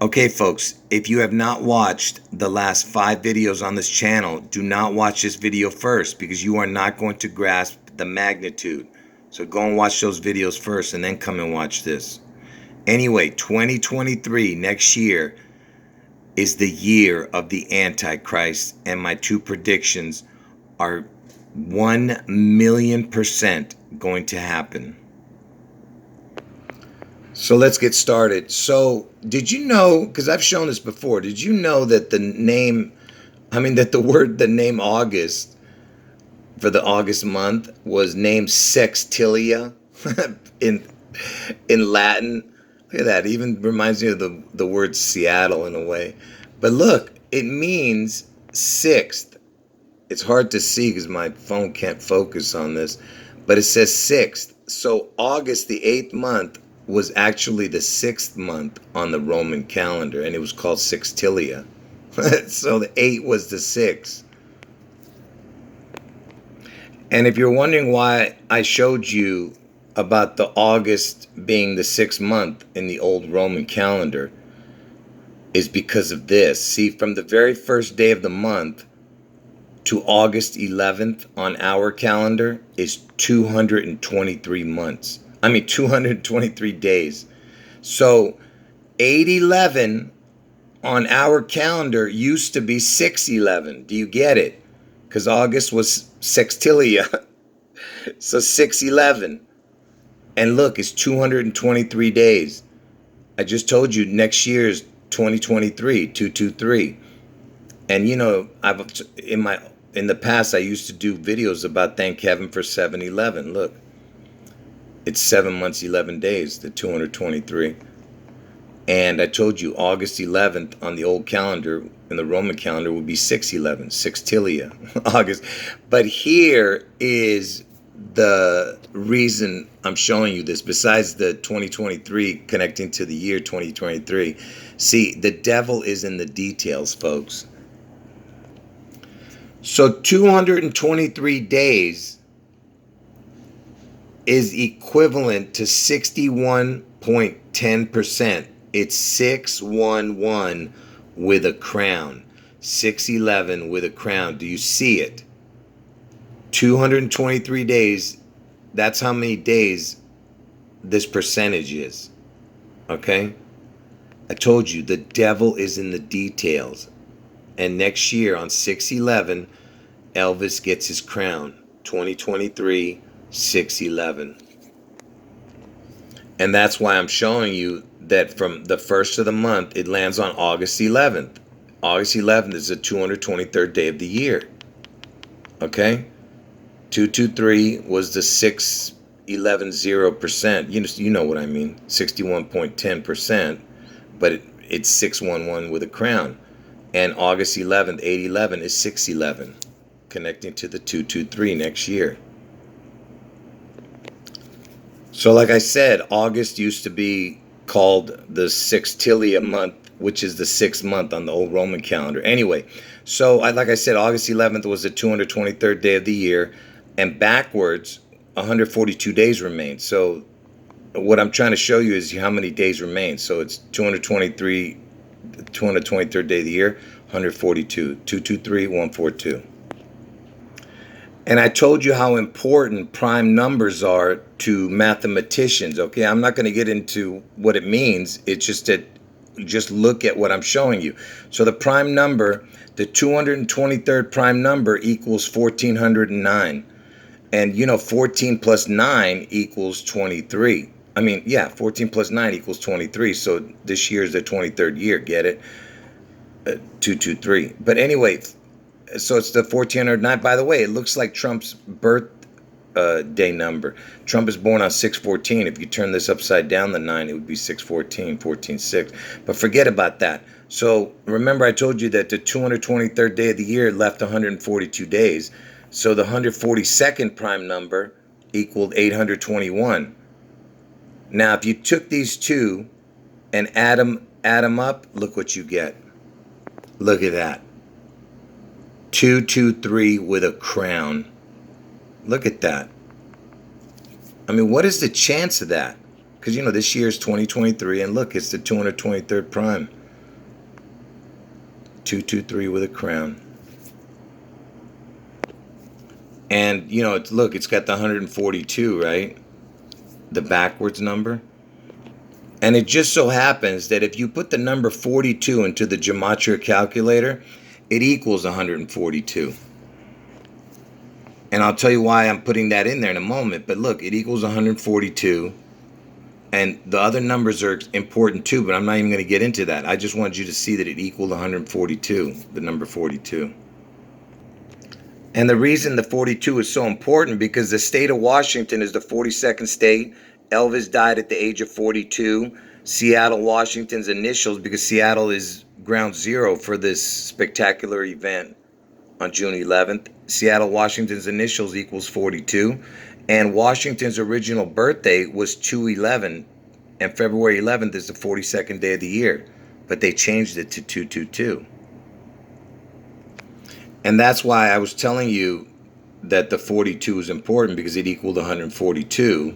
Okay, folks, if you have not watched the last 5 videos on this channel, do not watch this video first because you are not going to grasp the magnitude. So go and watch those videos first and then come and watch this. Anyway, 2023, next year, is the year of the Antichrist, and my two predictions are 1,000,000% going to happen. So let's get started. So did you know, because I've shown this before, did you know that the name August for the August month was named Sextilia in Latin? Look at that. It even reminds me of the word Seattle in a way. But look, it means sixth. It's hard to see because my phone can't focus on this, but it says sixth. So August, the 8th month, was actually the 6th month on the Roman calendar, and it was called Sextilia. So the 8 was the 6. And if you're wondering why I showed you about the August being the 6th month in the old Roman calendar, is because of this. See, from the very first day of the month to August 11th on our calendar is 223 months. 223 days. So 8/11 on our calendar used to be 6/11. Do you get it? Because August was Sextilia. So 6/11. And look, it's 223 days. I just told you next year is 2023, 223. And you know, in the past I used to do videos about thank heaven for 7/11. Look, it's 7 months, 11 days, the 223. And I told you August 11th on the old calendar, in the Roman calendar, would be 6/11, Sextilia, August. But here is the reason I'm showing you this, besides the 2023 connecting to the year 2023. See, the devil is in the details, folks. So 223 days is equivalent to 61.10%. It's 611 with a crown. 611 with a crown. Do you see it? 223 days. That's how many days this percentage is. Okay? I told you the devil is in the details. And next year on 6/11, Elvis gets his crown. 2023, 6/11. And that's why I'm showing you that from the first of the month, it lands on August 11th. August 11th is the 223rd day of the year. Okay? 223 was the 611.0%. You know what I mean. 61.10%. But it's 611 with a crown. And August 11th, 8/11 is 6/11, connecting to the 223 next year. So like I said, August used to be called the Sextilia month, which is the 6th month on the old Roman calendar. Anyway, so like I said, August 11th was the 223rd day of the year, and backwards, 142 days remain. So what I'm trying to show you is how many days remain. So it's 223rd day of the year, 142, 223, 142. And I told you how important prime numbers are to mathematicians. Okay, I'm not going to get into what it means. It's just that, just look at what I'm showing you. So the prime number, the 223rd prime number equals 1409. And you know, 14 plus 9 equals 23. 14 plus 9 equals 23. So this year is the 23rd year. Get it? 223. But anyway, so it's the 1409. By the way, it looks like Trump's birthday number. Trump is born on 6/14. If you turn this upside down, the 9, it would be 6/14, 14/6. But forget about that. So remember, I told you that the 223rd day of the year left 142 days. So the 142nd prime number equaled 821. Now, if you took these two and add them up, look what you get. Look at that. 223 with a crown. Look at that. What is the chance of that? Because, this year is 2023, and look, it's the 223rd prime. 223 with a crown. And, you know, look, it's got the 142, right? The backwards number. And it just so happens that if you put the number 42 into the gematria calculator, it equals 142. And I'll tell you why I'm putting that in there in a moment. But look, it equals 142. And the other numbers are important too, but I'm not even going to get into that. I just wanted you to see that it equaled 142, the number 42. And the reason the 42 is so important, because the state of Washington is the 42nd state. Elvis died at the age of 42. Seattle, Washington's initials, because Seattle is ground zero for this spectacular event on June 11th. Seattle, Washington's initials equals 42. And Washington's original birthday was 2/11, and February 11th is the 42nd day of the year. But they changed it to 222. And that's why I was telling you that the 42 is important, because it equaled 142,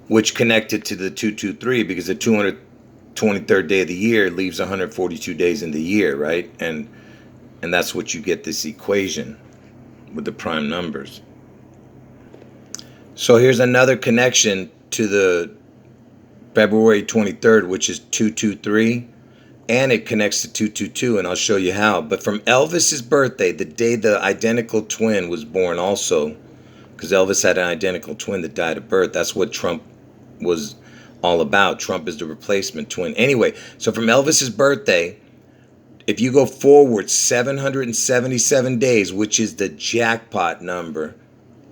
which connected to the 223, because the 223rd day of the year leaves 142 days in the year, right? And that's what you get this equation with the prime numbers. So here's another connection to the February 23rd, which is 223. And it connects to 222, and I'll show you how. But from Elvis's birthday, the day the identical twin was born also, because Elvis had an identical twin that died at birth. That's what Trump was all about. Trump is the replacement twin. Anyway, so from Elvis's birthday, if you go forward 777 days, which is the jackpot number,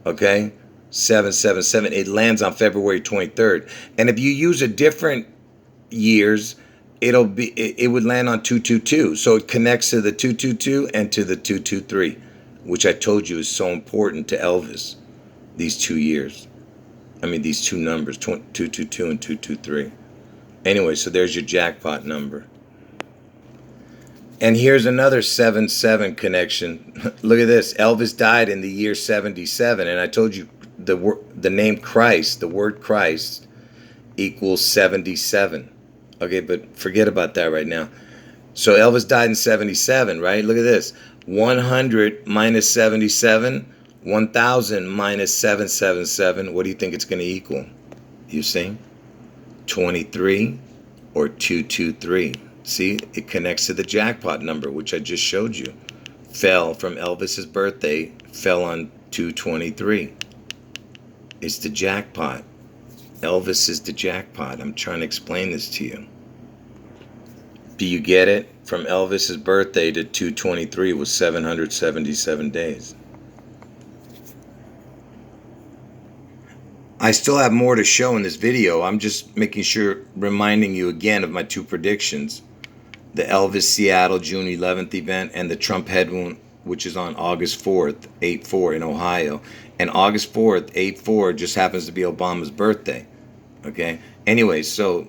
okay, 777, it lands on February 23rd. And if you use a different years, it would land on 222. So it connects to the 222 and to the 223, which I told you is so important to Elvis, these 2 years. I mean, these two numbers, 222 and 223. Anyway, so there's your jackpot number. And here's another 7-7 connection. Look at this. Elvis died in the year 77, and I told you the name Christ, the word Christ, equals 77. Okay, but forget about that right now. So Elvis died in 77, right? Look at this. 100 minus 77, 1,000 minus 777. What do you think it's going to equal? You see? 23 or 223. See, it connects to the jackpot number, which I just showed you. Fell from Elvis's birthday, fell on 223. It's the jackpot. Elvis is the jackpot. I'm trying to explain this to you. Do you get it? From Elvis's birthday to 223 was 777 days. I still have more to show in this video. I'm just making sure, reminding you again of my two predictions. The Elvis Seattle June 11th event, and the Trump head wound, which is on August 4th, 8/4 in Ohio. And August 4th, 8/4 just happens to be Obama's birthday. Okay. Anyway, so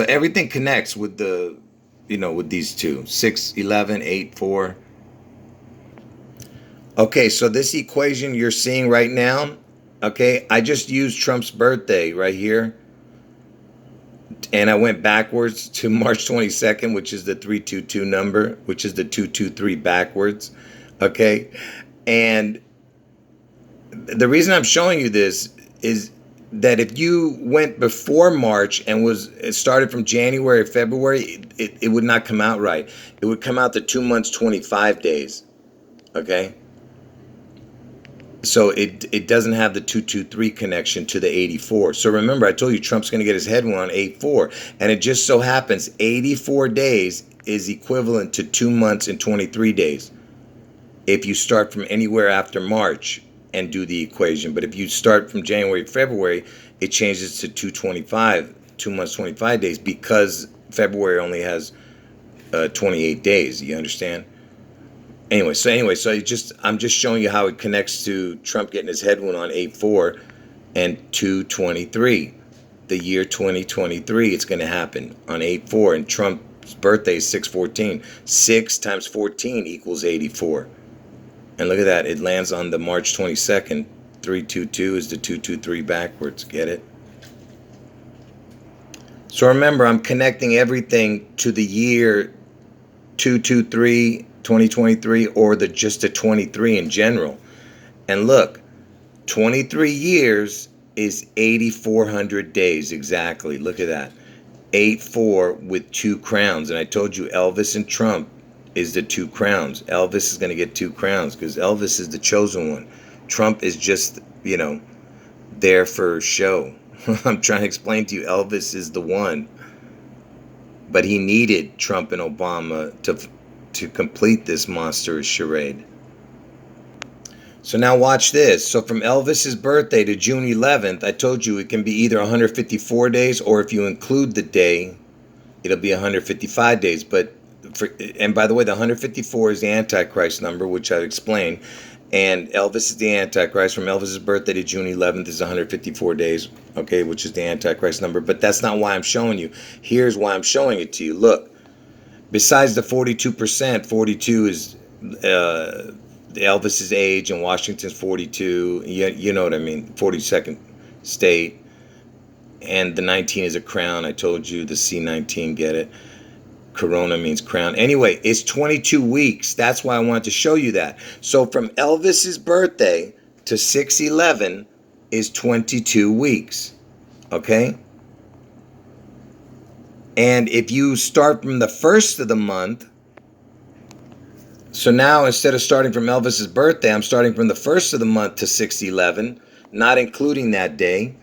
everything connects with the, with these two, 6/11, 8/4. Okay, so this equation you're seeing right now, okay, I just used Trump's birthday right here, and I went backwards to March 22nd, which is the 322 number, which is the 223 backwards. Okay, and the reason I'm showing you this is that if you went before March and it started from January or February, it would not come out right. It would come out to 2 months, 25 days. Okay? So it doesn't have the 223 connection to the 84. So remember, I told you Trump's going to get his head wound on 8/4. And it just so happens 84 days is equivalent to 2 months and 23 days. If you start from anywhere after March and do the equation. But if you start from January, February, it changes to 225, 2 months, 25 days, because February only has 28 days. You understand? Anyway, so I'm just showing you how it connects to Trump getting his head wound on 8/4 and 223. The year 2023, it's going to happen on 8/4, and Trump's birthday is 6/14. 6 times 14 equals 84. And look at that. It lands on the March 22nd. 322 is the 223 backwards. Get it? So remember, I'm connecting everything to the year 223, 2023, or the just a 23 in general. And look, 23 years is 8,400 days exactly. Look at that. 8-4 with two crowns. And I told you Elvis and Trump is the two crowns. Elvis is going to get two crowns because Elvis is the chosen one. Trump is just, there for show. I'm trying to explain to you, Elvis is the one. But he needed Trump and Obama to complete this monstrous charade. So now watch this. So from Elvis's birthday to June 11th, I told you it can be either 154 days, or if you include the day, it'll be 155 days. And by the way, the 154 is the Antichrist number, which I explained. And Elvis is the Antichrist. From Elvis's birthday to June 11th is 154 days, okay, which is the Antichrist number. But that's not why I'm showing you. Here's why I'm showing it to you. Look, besides the 42%, 42 is Elvis's age, and Washington's 42. You know what I mean, 42nd state. And the 19 is a crown. I told you the C19, get it? Corona means crown. Anyway, it's 22 weeks. That's why I wanted to show you that. So from Elvis's birthday to 6/11 is 22 weeks. Okay? And if you start from the first of the month, so now instead of starting from Elvis's birthday, I'm starting from the first of the month to 6/11, not including that day,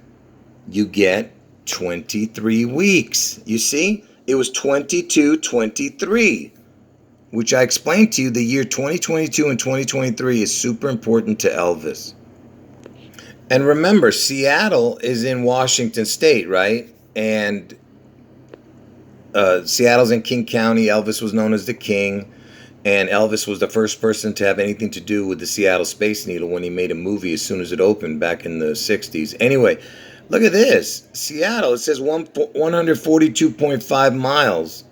you get 23 weeks. You see? It was 22-23, which I explained to you. The year 2022 and 2023 is super important to Elvis. And remember, Seattle is in Washington State, right? And Seattle's in King County. Elvis was known as the King. And Elvis was the first person to have anything to do with the Seattle Space Needle when he made a movie as soon as it opened back in the 60s. Anyway, look at this. Seattle, it says 142.5 miles.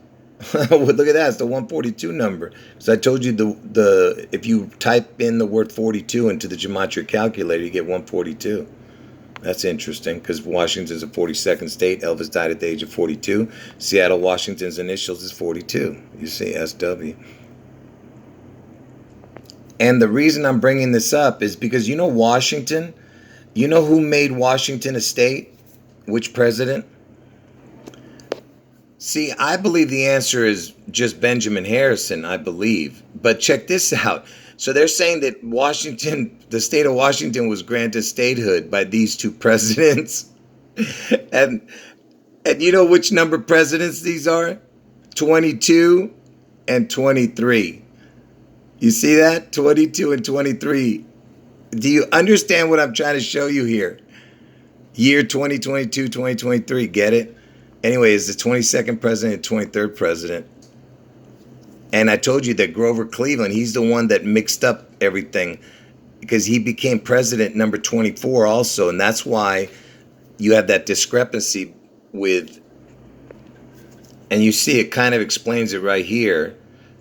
Look at that. It's the 142 number. So I told you the if you type in the word 42 into the gematria calculator, you get 142. That's interesting because Washington's a 42nd state. Elvis died at the age of 42. Seattle, Washington's initials is 42. You see, SW. And the reason I'm bringing this up is because Washington, you know who made Washington a state? Which president? See, I believe the answer is just Benjamin Harrison, I believe. But check this out. So they're saying that the state of Washington was granted statehood by these two presidents. and you know which number presidents these are? 22 and 23. You see that? 22 and 23. Do you understand what I'm trying to show you here? Year 2022, 2023. Get it? Anyway, it's the 22nd president and 23rd president. And I told you that Grover Cleveland, he's the one that mixed up everything because he became president number 24 also. And that's why you have that discrepancy with, and you see it kind of explains it right here.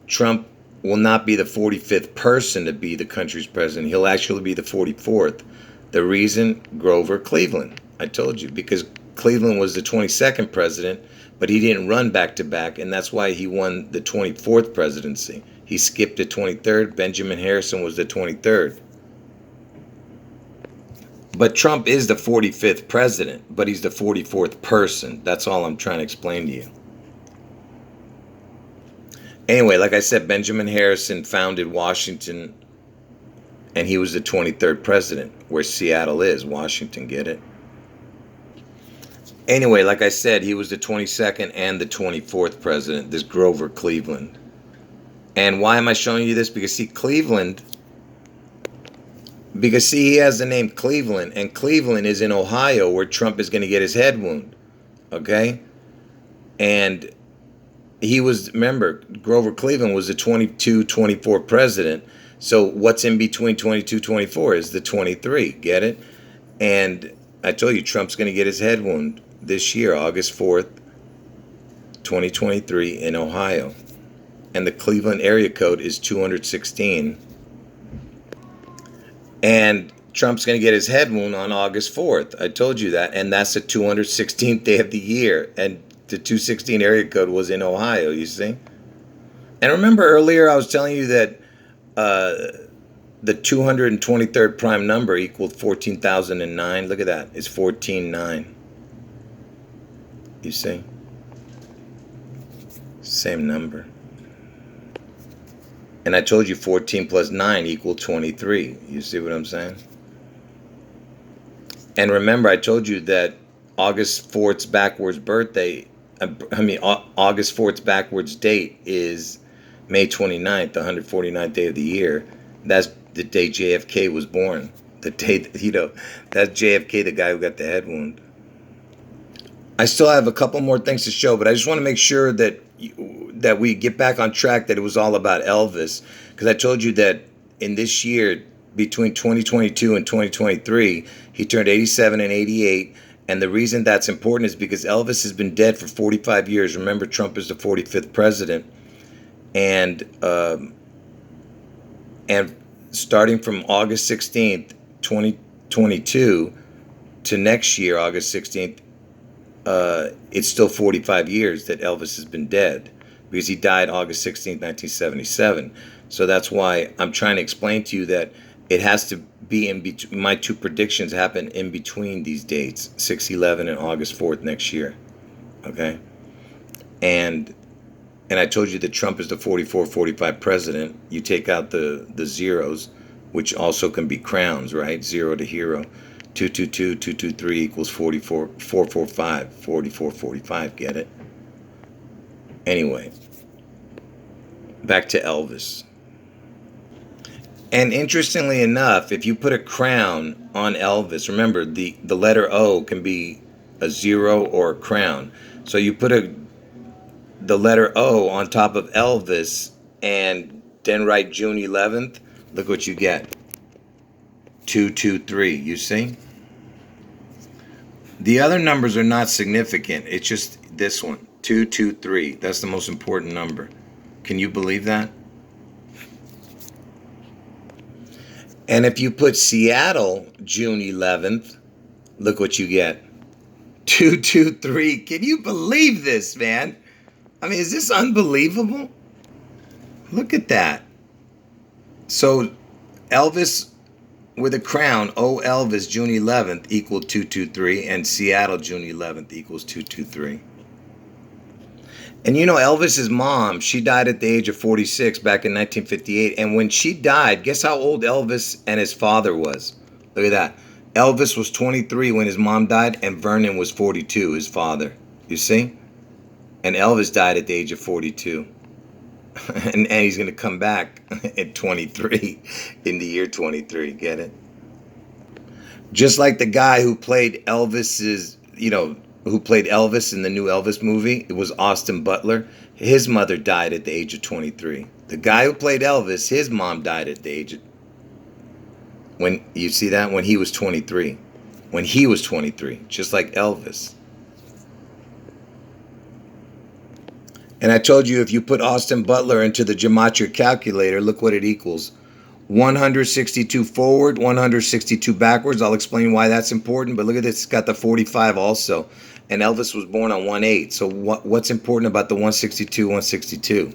Trump will not be the 45th person to be the country's president. He'll actually be the 44th. The reason? Grover Cleveland. I told you, because Cleveland was the 22nd president, but he didn't run back to back, and that's why he won the 24th presidency. He skipped the 23rd. Benjamin Harrison was the 23rd. But Trump is the 45th president, but he's the 44th person. That's all I'm trying to explain to you. Anyway, like I said, Benjamin Harrison founded Washington, and he was the 23rd president, where Seattle is, Washington, get it? Anyway, like I said, he was the 22nd and the 24th president, this Grover Cleveland. And why am I showing you this? Because he has the name Cleveland, and Cleveland is in Ohio, where Trump is going to get his head wound, okay? And remember, Grover Cleveland was the 22-24 president. So what's in between 22-24 is the 23, get it? And I told you, Trump's going to get his head wound this year, August 4th, 2023 in Ohio. And the Cleveland area code is 216. And Trump's going to get his head wound on August 4th. I told you that. And that's the 216th day of the year. And the 216 area code was in Ohio, you see? And remember earlier I was telling you that the 223rd prime number equaled 14,009. Look at that. It's 14,9. You see? Same number. And I told you 14 plus 9 equal 23. You see what I'm saying? And remember, I told you that August 4th's backwards birthday, August 4th's backwards date is May 29th, the 149th day of the year. That's the day JFK was born. The day, that's JFK, the guy who got the head wound. I still have a couple more things to show, but I just want to make sure that we get back on track, that it was all about Elvis. Because I told you that in this year, between 2022 and 2023, he turned 87 and 88. And the reason that's important is because Elvis has been dead for 45 years. Remember, Trump is the 45th president. And starting from August 16th, 2022 to next year, August 16th, it's still 45 years that Elvis has been dead, because he died August 16th, 1977. So that's why I'm trying to explain to you that it has to be in between. My two predictions happen in between these dates, 6/11 and August 4th next year. Okay? And I told you that Trump is the 44-45 president. You take out the zeros, which also can be crowns, right? 0 to hero. 222, 223 equals 44, 445, 44, 45. Get it? Anyway, back to Elvis. And interestingly enough, if you put a crown on Elvis, remember the letter O can be a 0 or a crown. So you put the letter O on top of Elvis and then write June 11th, look what you get. 223, you see? The other numbers are not significant. It's just this one, 223. That's the most important number. Can you believe that? And if you put Seattle, June 11th, look what you get. 223. Can you believe this, man? I mean, is this unbelievable? Look at that. So Elvis with a crown, O Elvis, June 11th equaled 223, and Seattle, June 11th equals 223. And Elvis's mom, she died at the age of 46 back in 1958. And when she died, guess how old Elvis and his father was? Look at that. Elvis was 23 when his mom died, and Vernon was 42, his father. You see? And Elvis died at the age of 42. and he's going to come back at 23, in the year 23. Get it? Just like the guy who played Elvis's, who played Elvis in the new Elvis movie, it was Austin Butler. His mother died at the age of 23. The guy who played Elvis, his mom died at the age of, when you see that, when he was 23. When he was 23, just like Elvis. And I told you, if you put Austin Butler into the gematria calculator, look what it equals. 162 forward, 162 backwards. I'll explain why that's important, but look at this. It's got the 45 also. And Elvis was born on 1/8. So what's important about the 162, 162?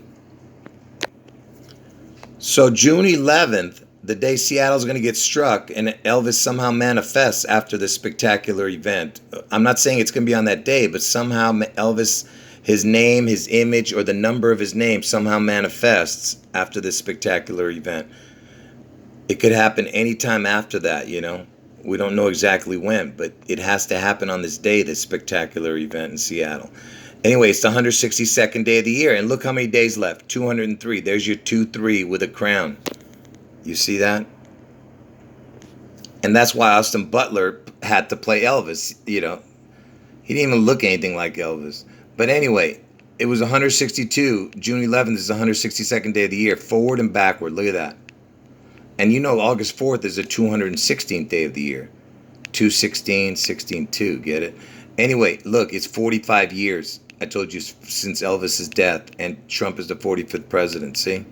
So June 11th, the day Seattle's going to get struck, and Elvis somehow manifests after this spectacular event. I'm not saying it's going to be on that day, but somehow Elvis, his name, his image, or the number of his name somehow manifests after this spectacular event. It could happen anytime after that, We don't know exactly when, but it has to happen on this day, this spectacular event in Seattle. Anyway, it's the 162nd day of the year, and look how many days left. 203. There's your 2-3 with a crown. You see that? And that's why Austin Butler had to play Elvis, He didn't even look anything like Elvis. But anyway, it was 162. June 11th is the 162nd day of the year, forward and backward. Look at that. And August 4th is the 216th day of the year. 216, 16, 2. Get it? Anyway, look, it's 45 years, I told you, since Elvis's death, and Trump is the 45th president. See?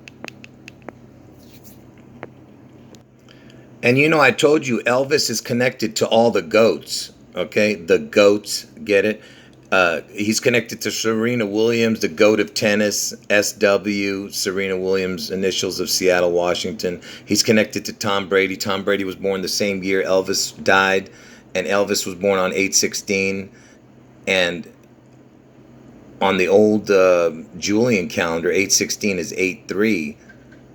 And I told you Elvis is connected to all the goats. Okay? The goats. Get it? He's connected to Serena Williams, the GOAT of tennis, SW, Serena Williams, initials of Seattle, Washington. He's connected to Tom Brady. Tom Brady was born the same year Elvis died, and Elvis was born on 8/16. And on the old Julian calendar, 8/16 is 8/3.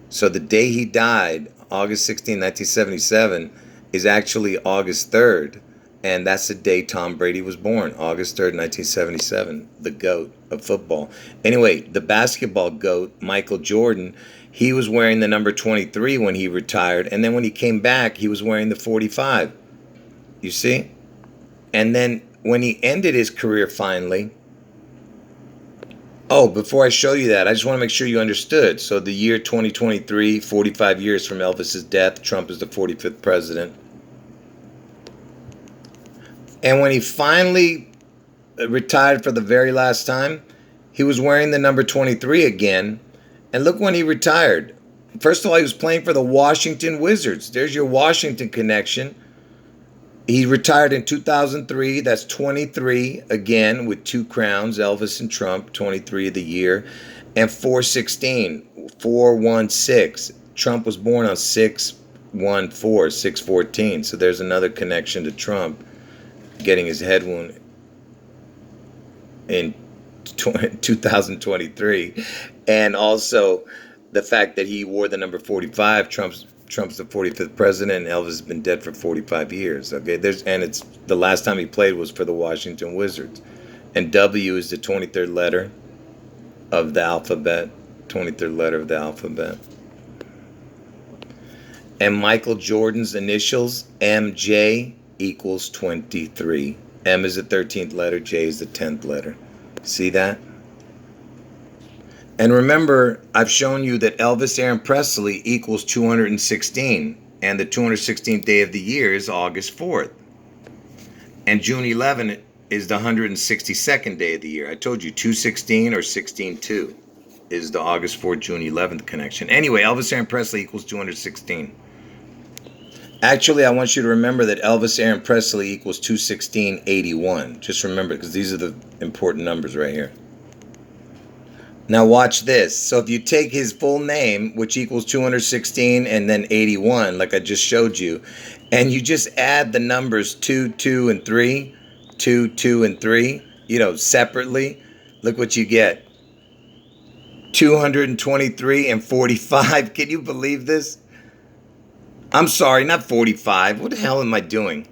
So the day he died, August 16, 1977, is actually August 3rd. And that's the day Tom Brady was born, August 3rd, 1977, the GOAT of football. Anyway, the basketball GOAT, Michael Jordan, he was wearing the number 23 when he retired. And then when he came back, he was wearing the 45. You see? And then when he ended his career finally, oh, before I show you that, I just want to make sure you understood. So the year 2023, 45 years from Elvis's death, Trump is the 45th president. And when he finally retired for the very last time, he was wearing the number 23 again. And look when he retired. First of all, he was playing for the Washington Wizards. There's your Washington connection. He retired in 2003. That's 23 again with 2 crowns, Elvis and Trump, 23 of the year. And 4/16, 4/16. Trump was born on 6/14, 6/14. So there's another connection to Trump getting his head wound in 2023. And also the fact that he wore the number 45. Trump's the 45th president, and Elvis has been dead for 45 years. Okay, and it's the last time he played was for the Washington Wizards. And W is the 23rd letter of the alphabet. 23rd letter of the alphabet. And Michael Jordan's initials, MJ, equals 23. M is the 13th letter, J is the 10th letter. See that? And remember, I've shown you that Elvis Aaron Presley equals 216. And the 216th day of the year is August 4th. And June 11th is the 162nd day of the year. I told you 216 or 16-2 is the August 4th, June 11th connection. Anyway, Elvis Aaron Presley equals 216. Actually, I want you to remember that Elvis Aaron Presley equals 216.81. Just remember, because these are the important numbers right here. Now watch this. So if you take his full name, which equals 216 and then 81, like I just showed you, and you just add the numbers 2, 2, and 3, 2, 2, and 3, separately, look what you get. 223 and 45. Can you believe this? I'm sorry, not 45. What the hell am I doing?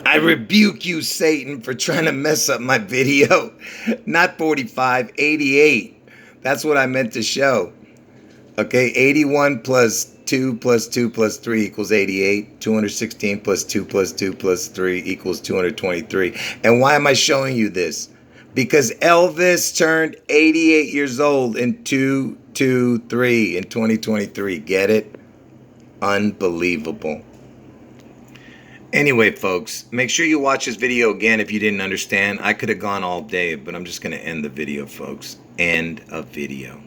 I rebuke you, Satan, for trying to mess up my video. Not 45, 88. That's what I meant to show. Okay, 81 plus 2 plus 2 plus 3 equals 88. 216 plus 2 plus 2 plus 3 equals 223. And why am I showing you this? Because Elvis turned 88 years old in 2023. Get it? Unbelievable. Anyway, folks, make sure you watch this video again if you didn't understand. I could have gone all day, but I'm just going to end the video, folks. End of video.